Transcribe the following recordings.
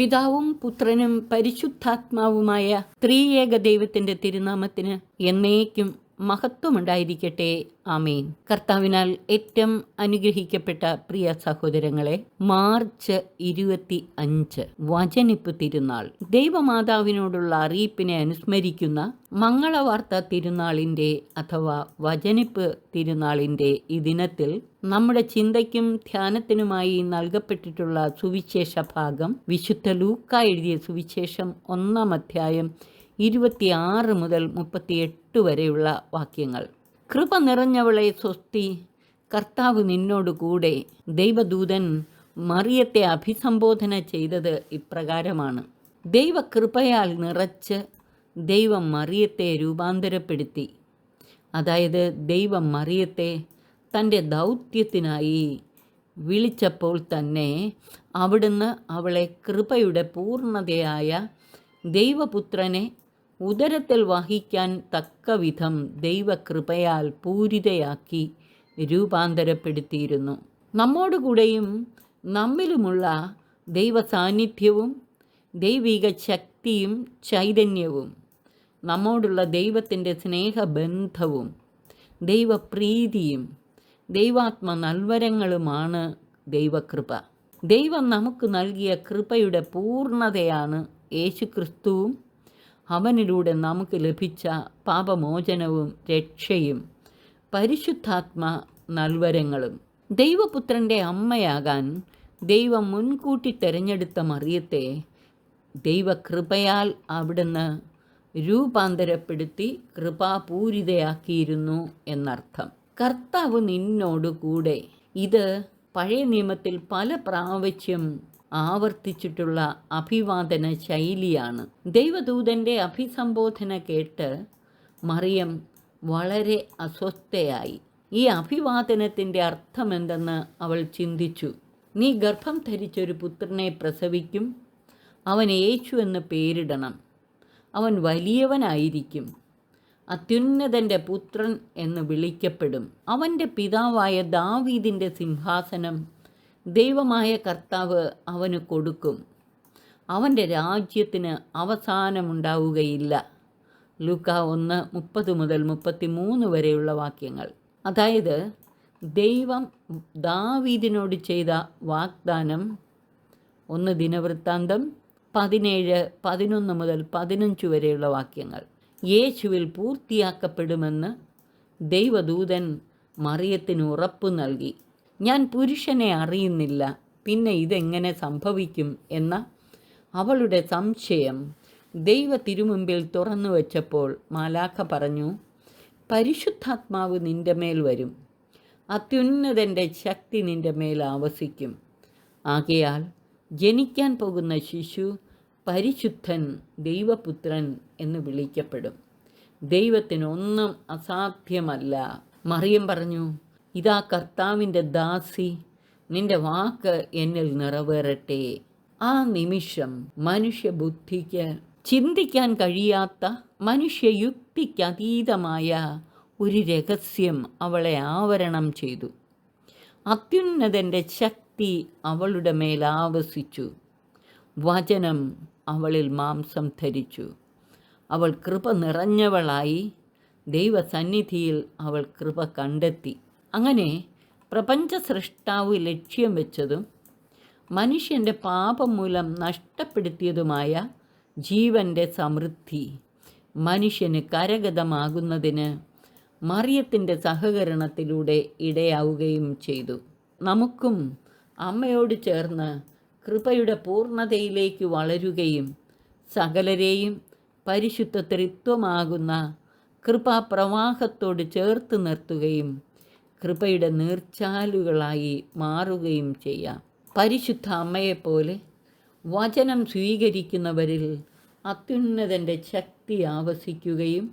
പിതാവും പുത്രനും പരിശുദ്ധാത്മാവുമായ ത്രിയേക ദൈവത്തിന്റെ തിരുനാമത്തിന് എന്നേക്കും മഹത്വമുണ്ടായിരിക്കട്ടെ. ആമേൻ. കർത്താവിനാൽ ഏറ്റവും അനുഗ്രഹിക്കപ്പെട്ട പ്രിയ സഹോദരങ്ങളെ, മാർച്ച് 25 വചനിപ്പ് തിരുനാൾ, ദൈവമാതാവിനോടുള്ള അറിയിപ്പിനെ അനുസ്മരിക്കുന്ന മംഗളവാർത്ത തിരുനാളിന്റെ അഥവാ വചനിപ്പ് തിരുനാളിന്റെ ഈ ദിനത്തിൽ നമ്മുടെ ചിന്തയ്ക്കും ധ്യാനത്തിനുമായി നൽകപ്പെട്ടിട്ടുള്ള സുവിശേഷ ഭാഗം വിശുദ്ധ ലൂക്ക എഴുതിയ സുവിശേഷം 1-ാം അധ്യായം 26 മുതൽ 38 വരെയുള്ള വാക്യങ്ങൾ. കൃപ നിറഞ്ഞവളെ സ്വസ്തി, കർത്താവ് നിന്നോട് കൂടെ. ദൈവദൂതൻ മറിയത്തെ അഭിസംബോധന ചെയ്തത് ഇപ്രകാരമാണ്: ദൈവകൃപയാൽ നിറച്ച് ദൈവം മറിയത്തെ രൂപാന്തരപ്പെടുത്തി. അതായത് ദൈവം മറിയത്തെ തൻ്റെ ദൗത്യത്തിനായി വിളിച്ചപ്പോൾ തന്നെ അവിടുന്ന് അവളെ കൃപയുടെ പൂർണ്ണതയായ ദൈവപുത്രനെ ഉദരത്തിൽ വഹിക്കാൻ തക്കവിധം ദൈവകൃപയാൽ പൂരിതയാക്കി രൂപാന്തരപ്പെടുത്തിയിരുന്നു. നമ്മോടുകൂടെയും നമ്മിലുമുള്ള ദൈവ സാന്നിധ്യവും ദൈവിക ശക്തിയും ചൈതന്യവും നമ്മോടുള്ള ദൈവത്തിൻ്റെ സ്നേഹബന്ധവും ദൈവപ്രീതിയും ദൈവാത്മ നൽവരങ്ങളുമാണ് ദൈവകൃപ. ദൈവം നമുക്ക് നൽകിയ കൃപയുടെ പൂർണ്ണതയാണ് യേശുക്രിസ്തുവും അവനിലൂടെ നമുക്ക് ലഭിച്ച പാപമോചനവും രക്ഷയും പരിശുദ്ധാത്മ നൽവരങ്ങളും. ദൈവപുത്രൻ്റെ അമ്മയാകാൻ ദൈവം മുൻകൂട്ടി തിരഞ്ഞെടുത്ത മറിയത്തെ ദൈവകൃപയാൽ അവിടുന്ന് രൂപാന്തരപ്പെടുത്തി കൃപാപൂരിതയാക്കിയിരുന്നു എന്നർത്ഥം. കർത്താവ് നിന്നോടുകൂടെ. ഇത് പഴയ നിയമത്തിൽ പല പ്രാവശ്യം ആവർത്തിച്ചിട്ടുള്ള അഭിവാദന ശൈലിയാണ്. ദൈവദൂതൻ്റെ അഭിസംബോധന കേട്ട് മറിയം വളരെ അസ്വസ്ഥയായി. ഈ അഭിവാദനത്തിൻ്റെ അർത്ഥമെന്തെന്ന് അവൾ ചിന്തിച്ചു. നീ ഗർഭം ധരിച്ചൊരു പുത്രനെ പ്രസവിക്കും, അവന് യേശു എന്ന് പേരിടണം. അവൻ വലിയവനായിരിക്കും, അത്യുന്നതൻ്റെ പുത്രൻ എന്ന് വിളിക്കപ്പെടും. അവൻ്റെ പിതാവായ ദാവീദിൻ്റെ സിംഹാസനം ദൈവമായ കർത്താവ് അവന് കൊടുക്കും. അവൻ്റെ രാജ്യത്തിന് അവസാനമുണ്ടാവുകയില്ല. ലൂക്ക 1:30 മുതൽ 33 വരെയുള്ള വാക്യങ്ങൾ. അതായത് ദൈവം ദാവീദിനോട് ചെയ്ത വാഗ്ദാനം 1 ദിനവൃത്താന്തം 17:11 മുതൽ 15 വരെയുള്ള വാക്യങ്ങൾ യേശുവിൽ പൂർത്തിയാക്കപ്പെടുമെന്ന് ദൈവദൂതൻ മറിയത്തിന് ഉറപ്പു നൽകി. ഞാൻ പുരുഷനെ അറിയുന്നില്ല, പിന്നെ ഇതെങ്ങനെ സംഭവിക്കും എന്ന അവളുടെ സംശയം ദൈവ തിരുമുമ്പിൽ തുറന്നു വച്ചപ്പോൾ മാലാഖ പറഞ്ഞു: പരിശുദ്ധാത്മാവ് നിൻ്റെ മേൽ വരും, അത്യുന്നതൻ്റെ ശക്തി നിൻ്റെ മേൽ ആവസിക്കും. ആകയാൽ ജനിക്കാൻ പോകുന്ന ശിശു പരിശുദ്ധൻ, ദൈവപുത്രൻ എന്ന് വിളിക്കപ്പെടും. ദൈവത്തിനൊന്നും അസാധ്യമല്ല. മറിയം പറഞ്ഞു: ഇതാ കർത്താവിൻ്റെ ദാസി, നിന്റെ വാക്ക് എന്നിൽ നിറവേറട്ടെ. ആ നിമിഷം മനുഷ്യബുദ്ധിക്ക് ചിന്തിക്കാൻ കഴിയാത്ത, മനുഷ്യയുക്തിക്കതീതമായ ഒരു രഹസ്യം അവളെ ആവരണം ചെയ്തു. അത്യുന്നതൻ്റെ ശക്തി അവളുടെ മേൽ ആവസിച്ചു. വചനം അവളിൽ മാംസം ധരിച്ചു. അവൾ കൃപ നിറഞ്ഞവളായി. ദൈവസന്നിധിയിൽ അവൾ കൃപ കണ്ടെത്തി. അങ്ങനെ പ്രപഞ്ച സൃഷ്ടാവ് ലക്ഷ്യം വെച്ചതും മനുഷ്യൻ്റെ പാപം മൂലം നഷ്ടപ്പെടുത്തിയതുമായ ജീവൻ്റെ സമൃദ്ധി മനുഷ്യന് കരഗതമാകുന്നതിന് മറിയത്തിൻ്റെ സഹകരണത്തിലൂടെ ഇടയാവുകയും ചെയ്തു. നമുക്കും അമ്മയോട് ചേർന്ന് കൃപയുടെ പൂർണ്ണതയിലേക്ക് വളരുകയും സകലരെയും പരിശുദ്ധ ത്രിത്വമാകുന്ന കൃപാപ്രവാഹത്തോട് ചേർത്ത് നിർത്തുകയും കൃപയുടെ നീർച്ചാലുകളായി മാറുകയും ചെയ്യാം. പരിശുദ്ധ അമ്മയെപ്പോലെ വചനം സ്വീകരിക്കുന്നവരിൽ അത്യുന്നതൻ്റെ ശക്തി ആവസിക്കുകയും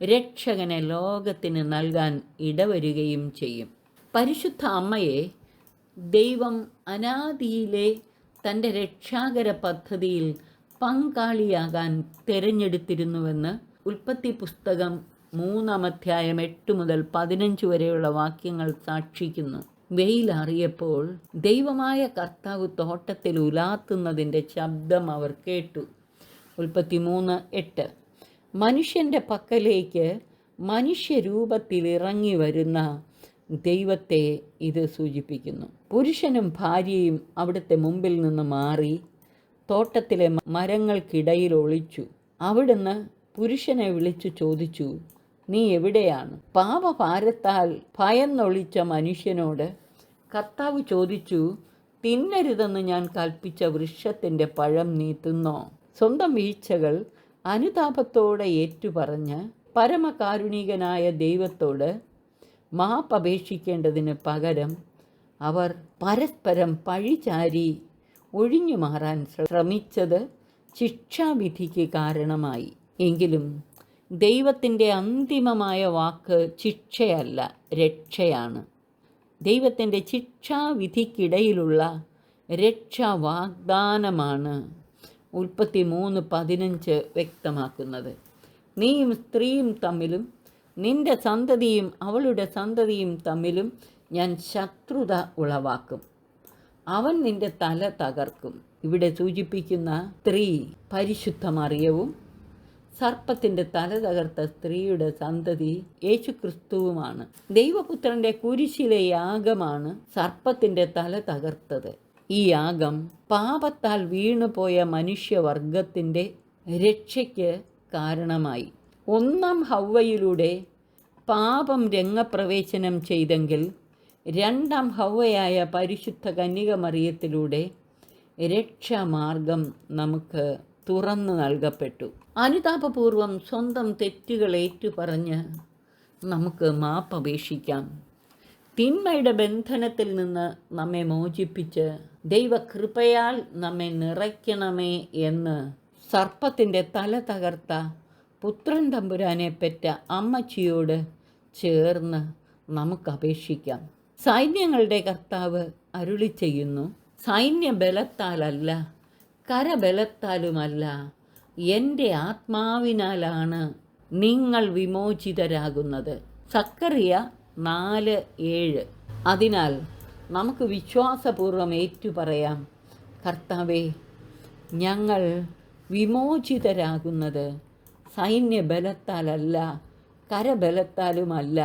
രക്ഷകനെ ലോകത്തിന് നൽകാൻ ഇടവരുകയും ചെയ്യും. പരിശുദ്ധ അമ്മയെ ദൈവം അനാദിയിലെ തൻ്റെ രക്ഷാകര പദ്ധതിയിൽ പങ്കാളിയാകാൻ തിരഞ്ഞെടുത്തിരുന്നുവെന്ന് ഉൽപ്പത്തി പുസ്തകം 3-ാം അധ്യായം 8 മുതൽ 15 വരെയുള്ള വാക്യങ്ങൾ സാക്ഷിക്കുന്നു. വെയിലാറിയപ്പോൾ ദൈവമായ കർത്താവ് തോട്ടത്തിൽ ഉലാത്തുന്നതിൻ്റെ ശബ്ദം അവർ കേട്ടു. 33:8. മനുഷ്യൻ്റെ പക്കലേക്ക് മനുഷ്യരൂപത്തിൽ ഇറങ്ങി വരുന്ന ദൈവത്തെ ഇത് സൂചിപ്പിക്കുന്നു. പുരുഷനും ഭാര്യയും അവിടുത്തെ മുമ്പിൽ നിന്ന് മാറി തോട്ടത്തിലെ മരങ്ങൾക്കിടയിൽ ഒളിച്ചു. അവിടുന്ന് പുരുഷനെ വിളിച്ചു ചോദിച്ചു, നീ എവിടെയാണ്? പാപഭാരത്താൽ ഭയന്നൊളിച്ച മനുഷ്യനോട് കർത്താവ് ചോദിച്ചു, തിന്നരുതെന്ന് ഞാൻ കൽപ്പിച്ച വൃക്ഷത്തിൻ്റെ പഴം നീ തിന്നോ? സ്വന്തം വീഴ്ചകൾ അനുതാപത്തോടെ ഏറ്റുപറഞ്ഞ് പരമകാരുണികനായ ദൈവത്തോട് മാപ്പപേക്ഷിക്കേണ്ടതിന് പകരം അവർ പരസ്പരം പഴിചാരി ഒഴിഞ്ഞു മാറാൻ ശ്രമിച്ചത് ശിക്ഷാവിധിക്ക് കാരണമായി. എങ്കിലും ദൈവത്തിൻ്റെ അന്തിമമായ വാക്ക് ശിക്ഷയല്ല, രക്ഷയാണ്. ദൈവത്തിൻ്റെ ശിക്ഷാവിധിക്കിടയിലുള്ള രക്ഷാ വാഗ്ദാനമാണ് 3:15 വ്യക്തമാക്കുന്നത്. നീയും സ്ത്രീയും തമ്മിലും നിന്റെ സന്തതിയും അവളുടെ സന്തതിയും തമ്മിലും ഞാൻ ശത്രുത ഉളവാക്കും. അവൻ നിന്റെ തല തകർക്കും. ഇവിടെ സൂചിപ്പിക്കുന്ന സ്ത്രീ പരിശുദ്ധ മറിയവും സർപ്പത്തിൻ്റെ തല തകർത്ത സ്ത്രീയുടെ സന്തതി യേശുക്രിസ്തുവുമാണ്. ദൈവപുത്രൻ്റെ കുരിശിലെ യാഗമാണ് സർപ്പത്തിൻ്റെ തല തകർത്തത്. ഈ യാഗം പാപത്താൽ വീണുപോയ മനുഷ്യവർഗത്തിൻ്റെ രക്ഷയ്ക്ക് കാരണമായി. ഒന്നാം ഹവ്വയിലൂടെ പാപം രംഗപ്രവേശനം ചെയ്തെങ്കിൽ രണ്ടാം ഹവ്വയായ പരിശുദ്ധ കന്യക മറിയത്തിലൂടെ രക്ഷാമാർഗം നമുക്ക് തുറന്നു നൽകപ്പെട്ടു. അനുതാപപൂർവം സ്വന്തം തെറ്റുകൾ ഏറ്റുപറഞ്ഞ് നമുക്ക് മാപ്പപേക്ഷിക്കാം. തിന്മയുടെ ബന്ധനത്തിൽ നിന്ന് നമ്മെ മോചിപ്പിച്ച് ദൈവകൃപയാൽ നമ്മെ നിറയ്ക്കണമേ എന്ന് സർപ്പത്തിൻ്റെ തല തകർത്ത പുത്രൻ തമ്പുരാനെ പെറ്റ അമ്മച്ചിയോട് ചേർന്ന് നമുക്ക് അപേക്ഷിക്കാം. സൈന്യങ്ങളുടെ കർത്താവ് അരുളി ചെയ്യുന്നു, സൈന്യബലത്താലല്ല കരബലത്താലുമല്ല എൻ്റെ ആത്മാവിനാലാണ് നിങ്ങൾ വിമോചിതരാകുന്നത്. സക്കറിയ 4:7. അതിനാൽ നമുക്ക് വിശ്വാസപൂർവ്വം ഏറ്റുപറയാം, കർത്താവേ, ഞങ്ങൾ വിമോചിതരാകുന്നത് സൈന്യബലത്താലല്ല കരബലത്താലുമല്ല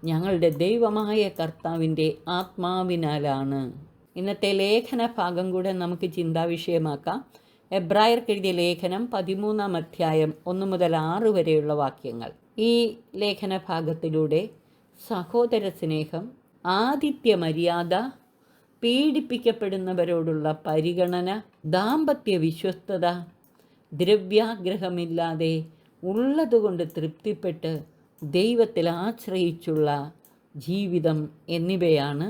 ഞങ്ങളുടെ ദൈവമായ കർത്താവിൻ്റെ ആത്മാവിനാലാണ്. ഇന്നത്തെ ലേഖന ഭാഗം കൂടെ നമുക്ക് ചിന്താവിഷയമാക്കാം. എബ്രായർക്കെഴുതിയ ലേഖനം 13-ാം അധ്യായം 1 മുതൽ 6 വരെയുള്ള വാക്യങ്ങൾ. ഈ ലേഖന ഭാഗത്തിലൂടെ സഹോദര സ്നേഹം, ആതിഥ്യ മര്യാദ, പീഡിപ്പിക്കപ്പെടുന്നവരോടുള്ള പരിഗണന, ദാമ്പത്യ വിശ്വസ്തത, ദ്രവ്യാഗ്രഹമില്ലാതെ ഉള്ളതുകൊണ്ട് തൃപ്തിപ്പെട്ട് ദൈവത്തിൽ ആശ്രയിച്ചുള്ള ജീവിതം എന്നിവയാണ്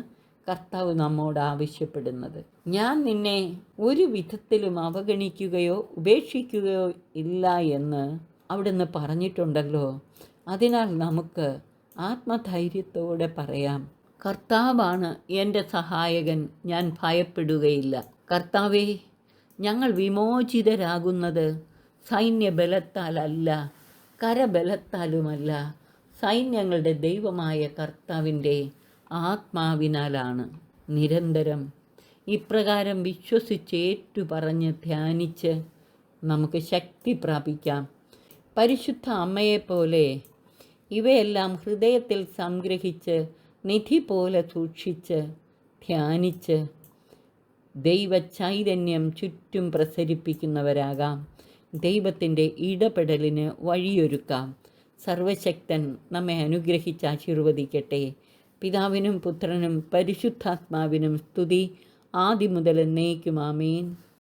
കർത്താവ് നമ്മോട് ആവശ്യപ്പെടുന്നത്. ഞാൻ നിന്നെ ഒരു വിധത്തിലും അവഗണിക്കുകയോ ഉപേക്ഷിക്കുകയോ ഇല്ല എന്ന് അവിടുന്ന് പറഞ്ഞിട്ടുണ്ടല്ലോ. അതിനാൽ നമുക്ക് ആത്മധൈര്യത്തോടെ പറയാം, കർത്താവാണ് എൻ്റെ സഹായകൻ, ഞാൻ ഭയപ്പെടുകയില്ല. കർത്താവേ, ഞങ്ങൾ വിമോചിതരാകുന്നത് സൈന്യബലത്താലല്ല കരബലത്താലുമല്ല സൈന്യങ്ങളുടെ ദൈവമായ കർത്താവിൻ്റെ ആത്മാവിനാലാണ്. നിരന്തരം ഇപ്രകാരം വിശ്വസിച്ചേറ്റു പറഞ്ഞ് ധ്യാനിച്ച് നമുക്ക് ശക്തി പ്രാപിക്കാം. പരിശുദ്ധ അമ്മയെപ്പോലെ ഇവയെല്ലാം ഹൃദയത്തിൽ സംഗ്രഹിച്ച് നിധി പോലെ സൂക്ഷിച്ച് ധ്യാനിച്ച് ദൈവചൈതന്യം ചുറ്റും പ്രസരിപ്പിക്കുന്നവരാകാം. ദൈവത്തിൻ്റെ ഇടപെടലിന് വഴിയൊരുക്കാം. സർവശക്തൻ നമ്മെ അനുഗ്രഹിച്ച് ആശീർവദിക്കട്ടെ. പിതാവിനും പുത്രനും പരിശുദ്ധാത്മാവിനും സ്തുതി, ആദിമുതൽ എന്നേക്കും. ആമേൻ.